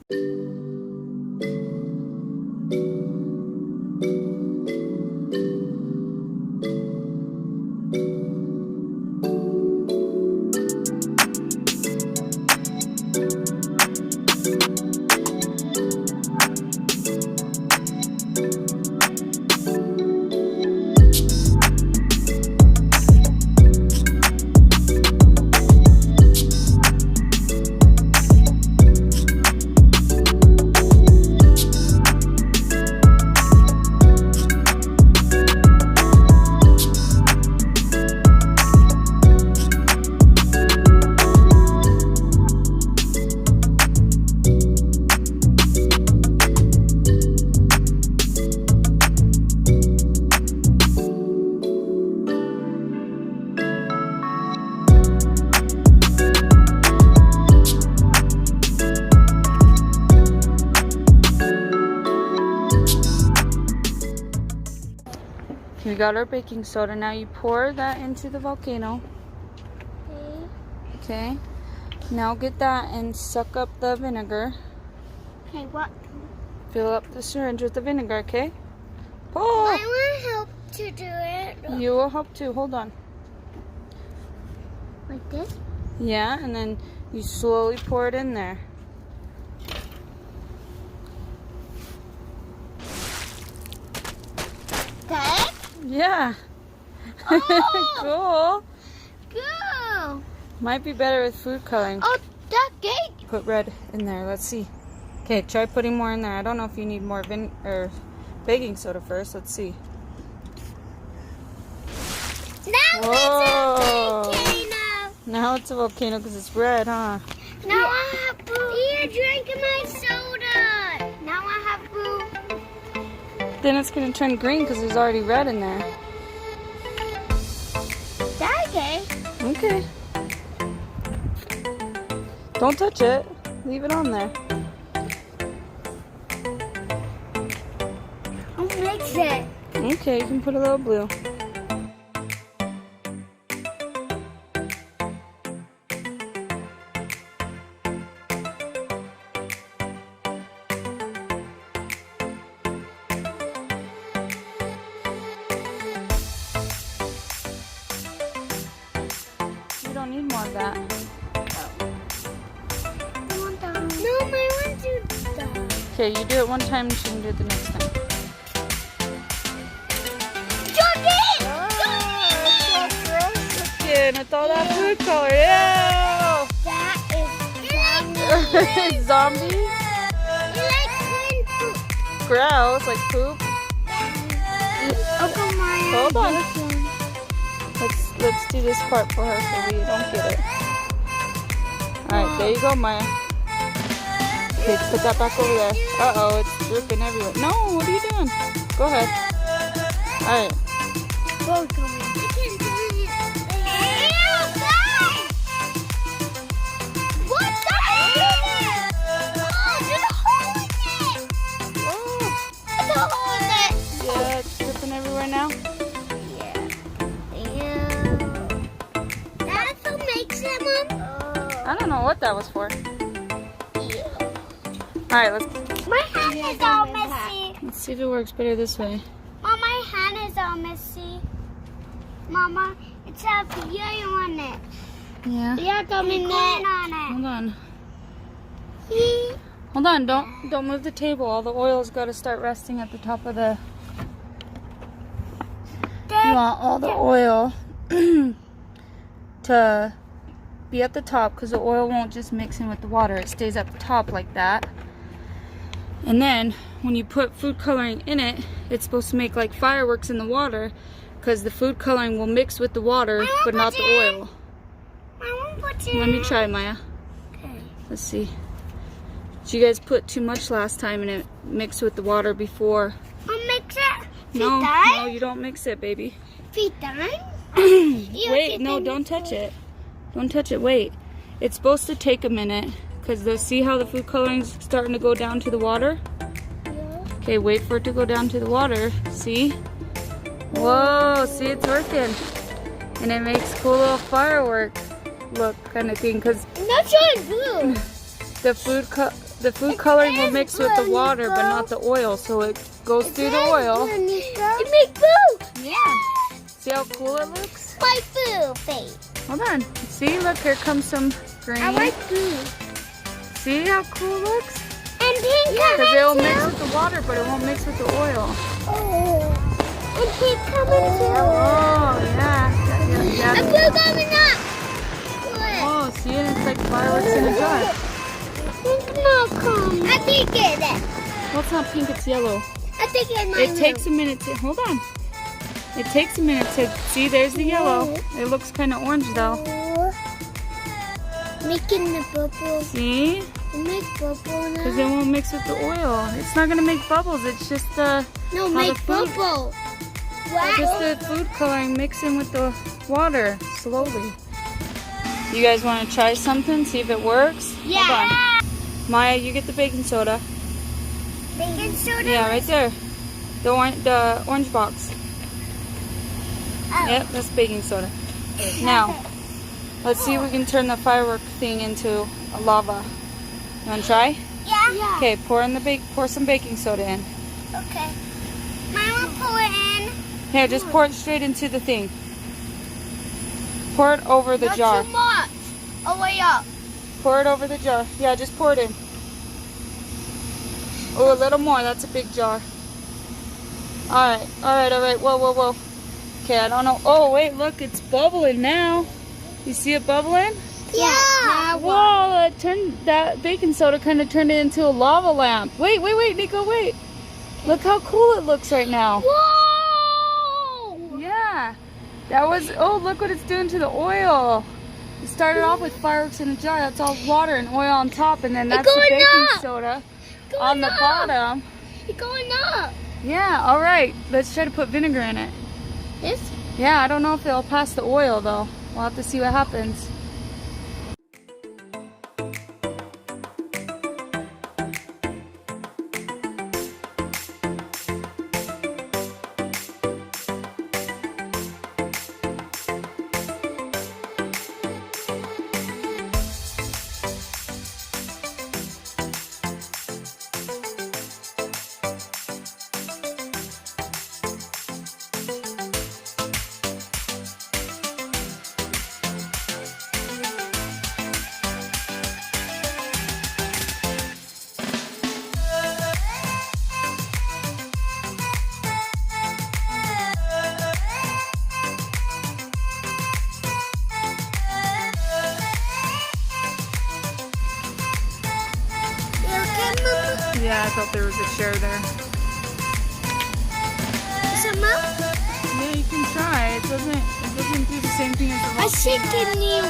We got our baking soda. Now you pour that into the volcano. Okay. Now get that and suck up the vinegar. Okay, what? Fill up the syringe with the vinegar, okay? Pull! I want to help to do it. You will help too. Hold on. Like this? Yeah, and then you slowly pour it in there. Okay. Yeah. Oh. Cool. Cool. Might be better with food coloring. Oh, that cake. Put red in there. Let's see. Okay, try putting more in there. I don't know if you need more baking soda first. Let's see. Now Whoa. it's a volcano. Now it's a volcano because it's red, huh? Now I have boo. Here, drink my soda. Now I have boo. Then it's going to turn green because there's already red in there. That okay? Okay. Don't touch it. Leave it on there. I'll mix it. Okay, you can put a little blue. You don't need more of that. No, I want to die. Okay, you do it one time, you can do it the next time. Looking at all that food color. Ew! That is Zombies? You like clean food. Gross, like poop. Uncle Myah. Hold on. Let's do this part for her so we don't get it. Alright, there you go, Myah. Okay, put that back over there. Uh-oh, it's dripping everywhere. No, what are you doing? Go ahead. Alright. What's that? Oh, there's a hole in it. Oh, There's a hole in it. yeah, it's dripping everywhere now. That's what makes it, Mom. I don't know what that was for. Alright, My hand is all messy. let's see if it works better this way. Mom, my hand is all messy. Mama, it's a yellow on it. Yeah. Yeah, coming on Hold on. it. Hold on, don't move the table. All the oil's got to start resting at the top of the... You want all the oil to be at the top because the oil won't just mix in with the water. It stays at the top like that. And then when you put food coloring in it, it's supposed to make like fireworks in the water because the food coloring will mix with the water but not the oil. Let me try, Myah. Okay. Let's see. Did you guys put too much last time and it mixed with the water before? I'll mix it. No, you don't mix it, baby. Feet down. Wait, no, don't touch it. Don't touch it, wait. It's supposed to take a minute because see how the food coloring's starting to go down to the water? Yeah. Okay, wait for it to go down to the water. See? Whoa, see, it's working. And it makes cool little fireworks look kind of thing because I'm not trying blue. the food the food coloring will mix with the water, but not the oil. So it goes through the oil. It makes boo. Yeah. See how cool it looks? My boo face. Hold on. See, look, here comes some green. I like boo. See how cool it looks? And pink Because it will coming mix too. with the water, but it won't mix with the oil. Oh. And pink coming too. Oh, yeah. And blue coming up. Oh, see it? It's like fireworks in a jar. It's not coming. I think it is. Well, it's not pink, it's yellow. I think it's my It takes a minute to, hold on. It takes a minute to, see, there's the yellow. It looks kind of orange though. Making the bubbles. See? Make bubble now. Because it won't mix with the oil. It's not going to make bubbles. It's just the, No, how make the food, bubble. Wow. just the food coloring mixing with the water slowly. You guys want to try something? See if it works? Yeah. Hold on. Myah, you get the baking soda. Baking soda? Yeah, right there. The orange box. Oh. Yep, that's baking soda. Now, let's see if we can turn the firework thing into a lava. You want to try? Yeah. Okay, pour some baking soda in. Okay. Mama, pull it in. Here, just pour it straight into the thing. Pour it over the jar. Not too much. Oh, way up. Pour it over the jar. Yeah, just pour it in. Oh, a little more. That's a big jar. Alright, alright, alright. Whoa, whoa, whoa. Okay, I don't know. Oh, wait, look. It's bubbling now. You see it bubbling? Yeah. Whoa, that baking soda kind of turned it into a lava lamp. Wait, wait, wait, Nico, wait. Look how cool it looks right now. Whoa. Yeah. That was, oh, look what it's doing to the oil. It started off with fireworks in a jar. That's all water and oil on top. And then that's the going baking up. soda Going on the up. bottom. It's going up. Yeah, all right. Let's try to put vinegar in it. This? Yeah, I don't know if it'll pass the oil, though. We'll have to see what happens. Yeah, I thought there was a chair there. Some up? Yeah, you can try. It doesn't do the same thing as the I volcano.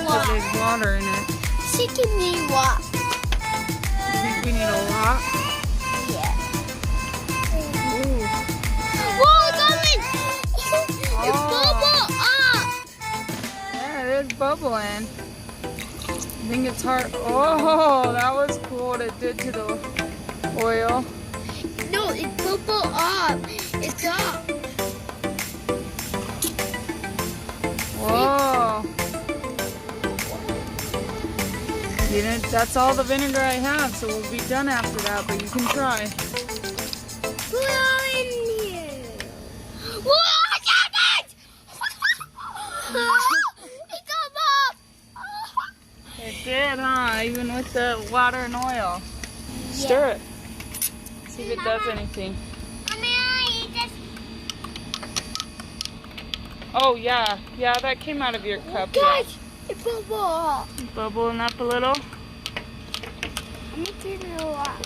Because there's water in it. walk. You think we need a lot? Yeah. Ooh. Whoa, it's coming! It's Oh. bubble up! Yeah, it is bubbling. I think it's hard. Oh, that was cool what it did to the oil. No, it's bubble up. It's up. Whoa. You know, that's all the vinegar I have, so we'll be done after that, but you can try. Put it all in here. Whoa, I got it! It come up! It did, huh? Even with the water and oil. Stir it. See if it does anything. Mommy, I eat this. Oh, yeah. Yeah, that came out of your cup. Guys, it bubble up. Yeah. Bubbling up a little. Let me turn it off.